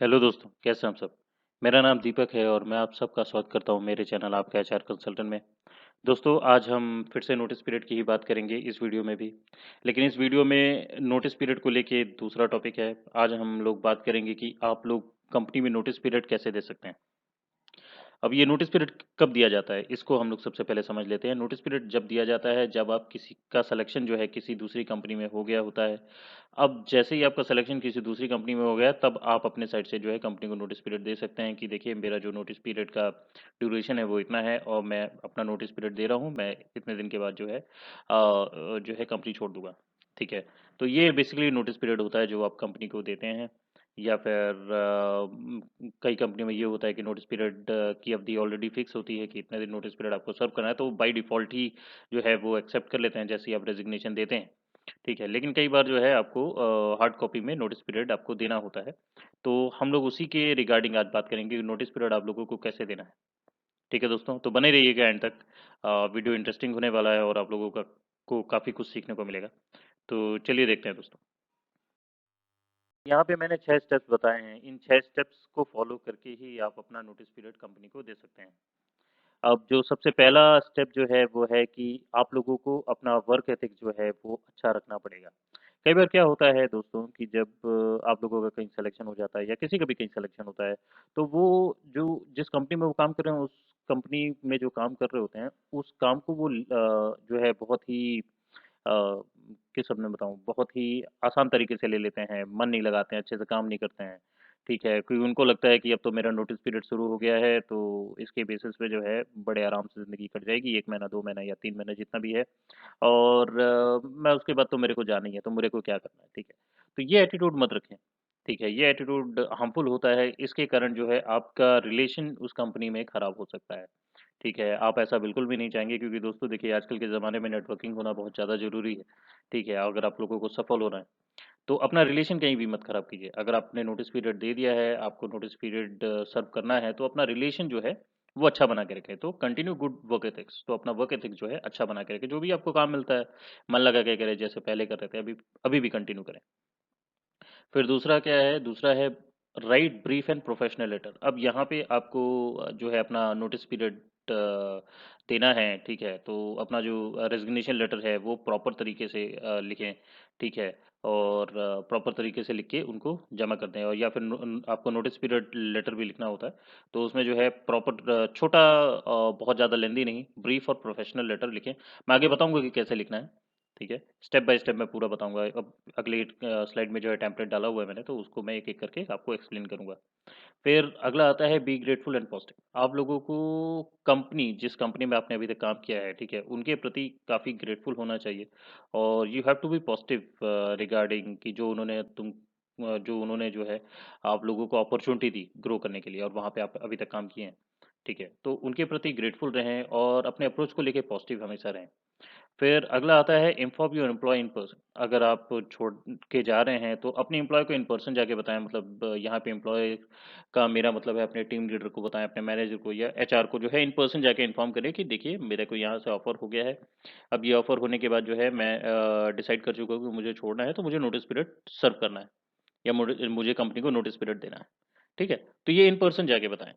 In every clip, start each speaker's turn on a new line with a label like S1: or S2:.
S1: Hello दोस्तों, कैसे हैं आप सब? मेरा नाम दीपक है और मैं आप सबका स्वागत करता हूँ मेरे चैनल आपके एचआर कंसल्टेंट में। दोस्तों, आज हम फिर से नोटिस पीरियड की ही बात करेंगे इस वीडियो में भी। लेकिन इस वीडियो में नोटिस पीरियड को लेके दूसरा टॉपिक है। आज हम लोग बात करेंगे कि आप लोग कंपनी में नोटिस पीरियड कैसे दे सकते हैं। अब ये नोटिस पीरियड कब दिया जाता है, इसको हम लोग सबसे पहले समझ लेते हैं। नोटिस पीरियड जब दिया जाता है, जब आप किसी का सिलेक्शन जो है किसी दूसरी कंपनी में हो गया होता है। अब जैसे ही आपका सिलेक्शन किसी दूसरी कंपनी में हो गया, तब आप अपने साइड से जो है कंपनी को नोटिस पीरियड दे सकते हैं कि देखिए मेरा जो नोटिस पीरियड का ड्यूरेशन है वो इतना है और मैं अपना नोटिस पीरियड दे रहा हूँ, मैं इतने दिन के बाद जो है कंपनी छोड़ दूंगा। ठीक है, तो ये बेसिकली नोटिस पीरियड होता है जो आप कंपनी को देते हैं। या फिर कई कंपनी में ये होता है कि नोटिस पीरियड की अवधि ऑलरेडी फिक्स होती है कि इतने दिन नोटिस पीरियड आपको सर्व करना है, तो बाय डिफ़ॉल्ट ही जो है वो एक्सेप्ट कर लेते हैं जैसे ही आप रेजिग्नेशन देते हैं। ठीक है, लेकिन कई बार जो है आपको हार्ड कॉपी में नोटिस पीरियड आपको देना होता है। तो हम लोग उसी के रिगार्डिंग आज बात करेंगे कि नोटिस पीरियड आप लोगों को कैसे देना है। ठीक है दोस्तों, तो बने रहिएगा एंड तक। वीडियो इंटरेस्टिंग होने वाला है और आप लोगों का को काफ़ी कुछ सीखने को मिलेगा। तो चलिए देखते हैं दोस्तों। यहाँ पे मैंने 6 स्टेप्स बताए हैं। इन 6 स्टेप्स को फॉलो करके ही आप अपना नोटिस पीरियड कंपनी को दे सकते हैं। अब जो सबसे पहला स्टेप जो है वो है कि आप लोगों को अपना वर्क एथिक जो है वो अच्छा रखना पड़ेगा। कई बार क्या होता है दोस्तों कि जब आप लोगों का कहीं सिलेक्शन हो जाता है या किसी का भी कहीं सिलेक्शन होता है, तो वो जो जिस कंपनी में वो काम कर रहे हैं उस कंपनी में जो काम कर रहे होते हैं, उस काम को वो जो है बहुत ही किस शब्द में बताऊँ, बहुत ही आसान तरीके से ले लेते हैं, मन नहीं लगाते हैं, अच्छे से काम नहीं करते हैं। ठीक है, क्योंकि उनको लगता है कि अब तो मेरा नोटिस पीरियड शुरू हो गया है, तो इसके बेसिस पे जो है बड़े आराम से ज़िंदगी कट जाएगी, 1 महीना, 2 महीना या 3 महीना जितना भी है। और मैं उसके बाद तो मेरे को जाना ही है, तो मेरे को क्या करना है, ठीक है। तो ये एटीट्यूड मत रखें, ठीक है, ये एटीट्यूड हार्मफुल होता है, इसके कारण जो है आपका रिलेशन उस कंपनी में खराब हो सकता है। ठीक है, आप ऐसा बिल्कुल भी नहीं चाहेंगे क्योंकि दोस्तों देखिए आजकल के ज़माने में नेटवर्किंग होना बहुत ज़्यादा ज़रूरी है। ठीक है, अगर आप लोगों को सफल होना है, तो अपना रिलेशन कहीं भी मत खराब कीजिए। अगर आपने नोटिस पीरियड दे दिया है, आपको नोटिस पीरियड सर्व करना है, तो अपना रिलेशन जो है वो अच्छा बना के रखें। तो कंटिन्यू गुड वर्क एथिक्स, तो अपना वर्क एथिक्स जो है अच्छा बना के रखें। जो भी आपको काम मिलता है, मन लगा के करें, जैसे पहले कर रहे थे, अभी अभी भी कंटिन्यू करें। फिर दूसरा क्या है, दूसरा है write brief and professional letter. अब यहाँ पे आपको जो है अपना नोटिस पीरियड देना है, ठीक है, तो अपना जो रेजिग्नेशन लेटर है वो प्रॉपर तरीके से लिखें। ठीक है, और प्रॉपर तरीके से लिख के उनको जमा कर दें। और या फिर आपको नोटिस पीरियड लेटर भी लिखना होता है, तो उसमें जो है प्रॉपर छोटा, बहुत ज़्यादा लेंदी नहीं, ब्रीफ और प्रोफेशनल लेटर लिखें। मैं आगे बताऊंगा कि कैसे लिखना है। ठीक है, स्टेप बाय स्टेप मैं पूरा बताऊंगा। अब अगले स्लाइड में जो है टेम्पलेट डाला हुआ है मैंने, तो उसको मैं एक एक करके आपको एक्सप्लेन करूंगा। फिर अगला आता है बी ग्रेटफुल एंड पॉजिटिव। आप लोगों को कंपनी, जिस कंपनी में आपने अभी तक काम किया है, ठीक है, उनके प्रति काफ़ी ग्रेटफुल होना चाहिए। और you have to be positive regarding कि जो उन्होंने जो है आप लोगों को अपॉर्चुनिटी दी ग्रो करने के लिए और वहाँ पे आप अभी तक काम किए हैं। ठीक है, तो उनके प्रति ग्रेटफुल रहें और अपने अप्रोच को लेके पॉजिटिव हमेशा रहें। फिर अगला आता है inform your employ in person. अगर आप छोड़ के जा रहे हैं तो अपने एम्प्लॉय को इन पर्सन जाके बताएं। मतलब यहाँ पे एम्प्लॉय का मेरा मतलब है अपने टीम लीडर को बताएं, अपने मैनेजर को या एचआर को जो है इन पर्सन जाके इन्फॉर्म करें कि देखिए मेरे को यहाँ से ऑफर हो गया है। अब ये ऑफर होने के बाद जो है मैं डिसाइड कर चुका हूँ कि मुझे छोड़ना है, तो मुझे नोटिस पीरियड सर्व करना है या मुझे मुझे कंपनी को नोटिस पीरियड देना है। ठीक है, तो ये इन पर्सन जाके बताएं।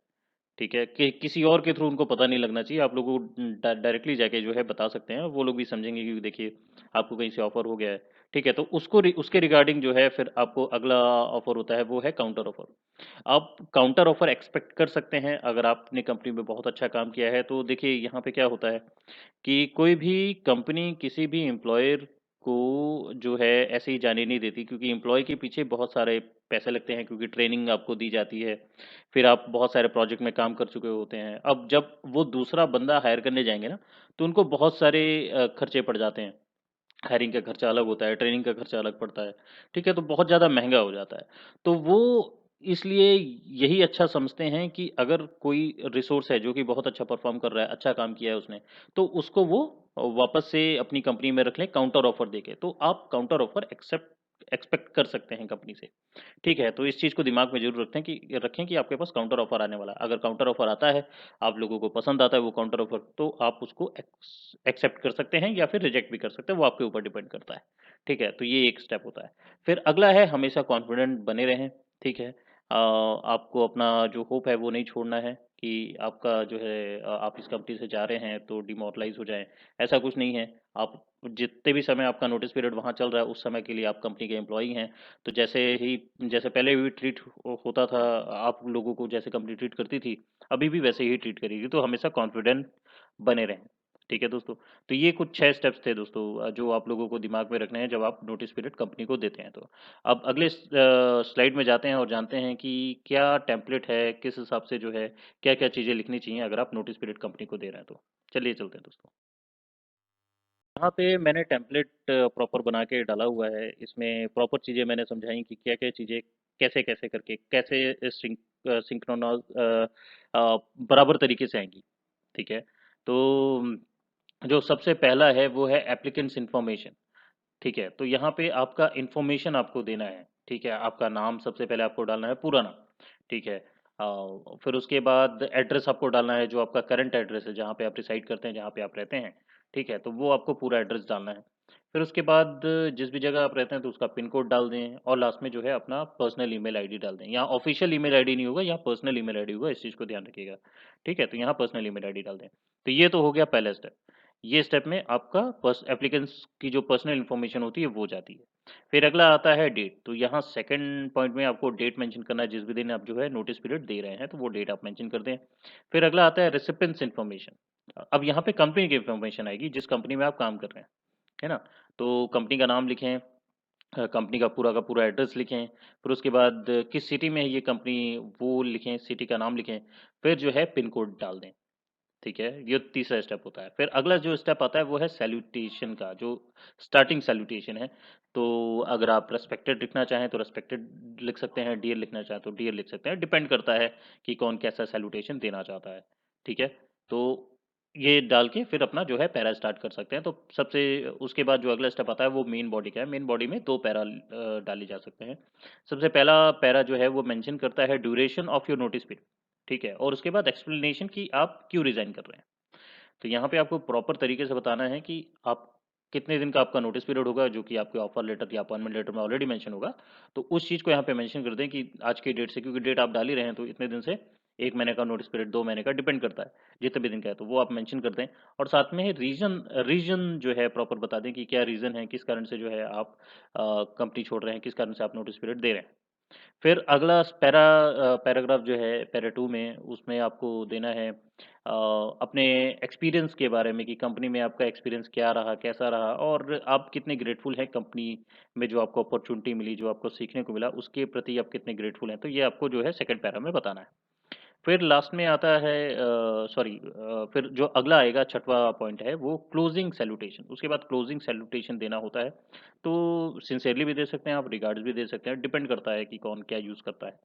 S1: ठीक है, कि किसी और के थ्रू उनको पता नहीं लगना चाहिए। आप लोगों को डायरेक्टली जाके जो है बता सकते हैं, वो लोग भी समझेंगे कि देखिए आपको कहीं से ऑफर हो गया है। ठीक है, तो उसके रिगार्डिंग जो है फिर आपको अगला ऑफर होता है वो है काउंटर ऑफर। आप काउंटर ऑफर एक्सपेक्ट कर सकते हैं अगर आपने कंपनी में बहुत अच्छा काम किया है। तो देखिए यहाँ पे क्या होता है कि कोई भी कंपनी किसी भी एम्प्लॉयर को जो है ऐसे ही जाने नहीं देती, क्योंकि एम्प्लॉय के पीछे बहुत सारे पैसे लगते हैं, क्योंकि ट्रेनिंग आपको दी जाती है। फिर आप बहुत सारे प्रोजेक्ट में काम कर चुके होते हैं। अब जब वो दूसरा बंदा हायर करने जाएंगे ना, तो उनको बहुत सारे खर्चे पड़ जाते हैं। हायरिंग का खर्चा अलग होता है, ट्रेनिंग का खर्चा अलग पड़ता है। ठीक है, तो बहुत ज़्यादा महंगा हो जाता है। तो वो इसलिए यही अच्छा समझते हैं कि अगर कोई रिसोर्स है जो कि बहुत अच्छा परफॉर्म कर रहा है, अच्छा काम किया है उसने, तो उसको वो वापस से अपनी कंपनी में रख लें काउंटर ऑफर देके। तो आप काउंटर ऑफर एक्सपेक्ट कर सकते हैं कंपनी से। ठीक है, तो इस चीज़ को दिमाग में ज़रूर रखें कि आपके पास काउंटर ऑफर आने वाला है। अगर काउंटर ऑफर आता है, आप लोगों को पसंद आता है वो काउंटर ऑफर, तो आप उसको एक्सेप्ट कर सकते हैं या फिर रिजेक्ट भी कर सकते हैं, वो आपके ऊपर डिपेंड करता है। ठीक है, तो ये एक स्टेप होता है। फिर अगला है हमेशा कॉन्फिडेंट बने रहें। ठीक है, आपको अपना जो होप है वो नहीं छोड़ना है कि आपका जो है आप इस कंपनी से जा रहे हैं तो डिमोरलाइज़ हो जाएँ, ऐसा कुछ नहीं है। आप जितने भी समय आपका नोटिस पीरियड वहाँ चल रहा है, उस समय के लिए आप कंपनी के एम्प्लॉयी हैं। तो जैसे पहले भी ट्रीट होता था, आप लोगों को जैसे कंपनी ट्रीट करती थी, अभी भी वैसे ही ट्रीट करेगी। तो हमेशा कॉन्फिडेंट बने रहें। ठीक है दोस्तों? तो ये कुछ 6 स्टेप्स थे दोस्तों, जो आप लोगों को दिमाग में रखने हैं जब आप नोटिस पीरियड कंपनी को देते हैं तो। अब अगले स्लाइड में जाते हैं और जानते हैं कि क्या टेम्पलेट है, किस हिसाब से जो है, क्या-क्या चीज़ें लिखनी चाहिए अगर आप नोटिस पीरियड कंपनी को दे रहे हैं तो। चलिए चलते हैं दोस्तों। यहाँ पे मैंने टेम्पलेट प्रॉपर बना के डाला हुआ है। इसमें प्रॉपर चीज़ें मैंने समझाई कि क्या-क्या चीज़ें कैसे-कैसे करके कैसे सिंक्रोनाइज़ बराबर तरीके से आएँगी। ठीक है? तो जो सबसे पहला है वो है एप्लीकेंट्स इन्फॉर्मेशन। ठीक है, तो यहाँ पे आपका इन्फॉर्मेशन आपको देना है। ठीक है, आपका नाम सबसे पहले आपको डालना है, पूरा नाम। ठीक है, फिर उसके बाद एड्रेस आपको डालना है, जो आपका करंट एड्रेस है, जहाँ पे आप रिसाइड करते हैं, जहाँ पे आप रहते हैं। ठीक है, तो वो आपको पूरा एड्रेस डालना है। फिर उसके बाद जिस भी जगह आप रहते हैं तो उसका पिन कोड डाल दें और लास्ट में जो है अपना पर्सनल ईमेल आईडी डाल दें। यहाँ ऑफिशियल ईमेल आईडी नहीं होगा, यहाँ पर्सनल ईमेल आईडी होगा, इस चीज़ को ध्यान रखिएगा। ठीक है, तो यहाँ पर्सनल ईमेल आईडी डाल दें। तो ये तो हो गया पहला स्टेप। ये स्टेप में आपका एप्लीकेंट्स की जो पर्सनल इन्फॉर्मेशन होती है वो जाती है। फिर अगला आता है डेट। तो यहाँ सेकंड पॉइंट में आपको डेट मेंशन करना है, जिस भी दिन आप जो है नोटिस पीरियड दे रहे हैं तो वो डेट आप मेंशन कर दें। फिर अगला आता है रेसिपिएंट्स इन्फॉर्मेशन। अब यहाँ पे कंपनी की इन्फॉर्मेशन आएगी, जिस कंपनी में आप काम कर रहे हैं, है ना? तो कंपनी का नाम लिखें, कंपनी का पूरा एड्रेस लिखें, फिर उसके बाद किस सिटी में है ये कंपनी वो लिखें, सिटी का नाम लिखें, फिर जो है पिन कोड डाल दें। ठीक है, ये तीसरा स्टेप होता है। फिर अगला जो स्टेप आता है वो है सैल्यूटेशन का, जो स्टार्टिंग सैल्यूटेशन है। तो अगर आप रिस्पेक्टेड लिखना चाहें तो रिस्पेक्टेड लिख सकते हैं, डियर लिखना चाहें तो डियर लिख सकते हैं, डिपेंड करता है कि कौन कैसा सैल्यूटेशन देना चाहता है। ठीक है, तो ये डाल के फिर अपना जो है पैरा स्टार्ट कर सकते हैं। तो सबसे उसके बाद जो अगला स्टेप आता है वो मेन बॉडी का है। मेन बॉडी में 2 पैरा डाले जा सकते हैं। सबसे पहला पैरा जो है वो मेंशन करता है duration of your notice period. ठीक है, और उसके बाद एक्सप्लेनेशन कि आप क्यों रिज़ाइन कर रहे हैं। तो यहाँ पे आपको प्रॉपर तरीके से बताना है कि आप कितने दिन का आपका नोटिस पीरियड होगा, जो कि आपके ऑफर लेटर या अपॉइंटमेंट लेटर में ऑलरेडी मेंशन होगा। तो उस चीज़ को यहाँ पे मेंशन कर दें कि आज की डेट से, क्योंकि डेट आप डाल ही रहे हैं तो इतने दिन से 1 महीने का नोटिस पीरियड, 2 महीने का डिपेंड करता है, जितने भी दिन का है, तो वो आप मेंशन कर दें। और साथ में रीज़न रीज़न जो है प्रॉपर बता दें कि क्या रीज़न है, किस कारण से जो है आप कंपनी छोड़ रहे हैं, किस कारण से आप नोटिस पीरियड दे रहे हैं। फिर अगला पैराग्राफ जो है पैरा 2 में, उसमें आपको देना है अपने एक्सपीरियंस के बारे में कि कंपनी में आपका एक्सपीरियंस क्या रहा, कैसा रहा और आप कितने ग्रेटफुल हैं कंपनी में, जो आपको अपॉर्च्युनिटी मिली, जो आपको सीखने को मिला, उसके प्रति आप कितने ग्रेटफुल हैं। तो ये आपको जो है सेकंड पैरा में बताना है। फिर लास्ट में आता है फिर जो अगला आएगा छठवां पॉइंट है वो क्लोजिंग सैल्यूटेशन। उसके बाद क्लोजिंग सैल्यूटेशन देना होता है। तो सिंसियरली भी दे सकते हैं आप, रिगार्ड्स भी दे सकते हैं, डिपेंड करता है कि कौन क्या यूज़ करता है।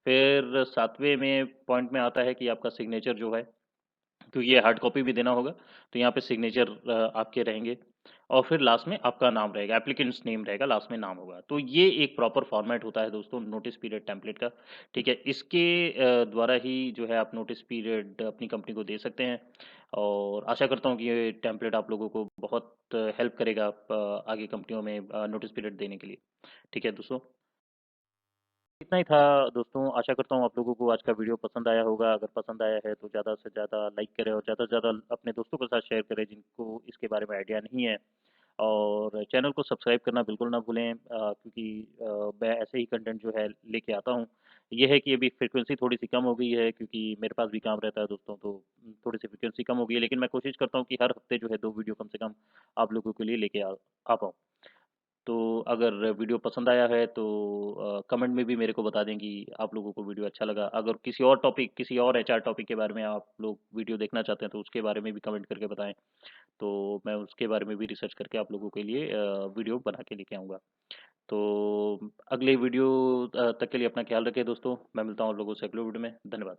S1: फिर सातवें में पॉइंट में आता है कि आपका सिग्नेचर जो है, क्योंकि ये हार्ड कॉपी भी देना होगा, तो यहाँ पे सिग्नेचर आपके रहेंगे और फिर लास्ट में आपका नाम रहेगा, एप्लीकेंट्स नेम रहेगा, लास्ट में नाम होगा। तो ये एक प्रॉपर फॉर्मेट होता है दोस्तों नोटिस पीरियड टेम्पलेट का। ठीक है, इसके द्वारा ही जो है आप नोटिस पीरियड अपनी कंपनी को दे सकते हैं और आशा करता हूँ कि ये टेम्पलेट आप लोगों को बहुत हेल्प करेगा आगे कंपनियों में नोटिस पीरियड देने के लिए। ठीक है दोस्तों, इतना ही था दोस्तों। आशा करता हूँ आप लोगों को आज का वीडियो पसंद आया होगा। अगर पसंद आया है तो ज़्यादा से ज़्यादा लाइक करें और ज़्यादा से ज़्यादा अपने दोस्तों के साथ शेयर करें जिनको इसके बारे में आइडिया नहीं है। और चैनल को सब्सक्राइब करना बिल्कुल ना भूलें, क्योंकि मैं ऐसे ही कंटेंट जो है लेके आता हूँ। ये है कि अभी फ्रिक्वेंसी थोड़ी-सी कम हो गई है, क्योंकि मेरे पास भी काम रहता है दोस्तों, तो थोड़ी-सी फ्रिक्वेंसी कम हो गई है, लेकिन मैं कोशिश करता हूँ कि हर हफ्ते जो है 2 वीडियो कम से कम आप लोगों के लिए लेके आ पाऊँ। तो अगर वीडियो पसंद आया है तो कमेंट में भी मेरे को बता दें कि आप लोगों को वीडियो अच्छा लगा। अगर किसी और एचआर टॉपिक के बारे में आप लोग वीडियो देखना चाहते हैं तो उसके बारे में भी कमेंट करके बताएं, तो मैं उसके बारे में भी रिसर्च करके आप लोगों के लिए वीडियो बना के लेके आऊँगा। तो अगले वीडियो तक के लिए अपना ख्याल रखें दोस्तों। मैं मिलता हूँ आप लोगों से अगले वीडियो में। धन्यवाद।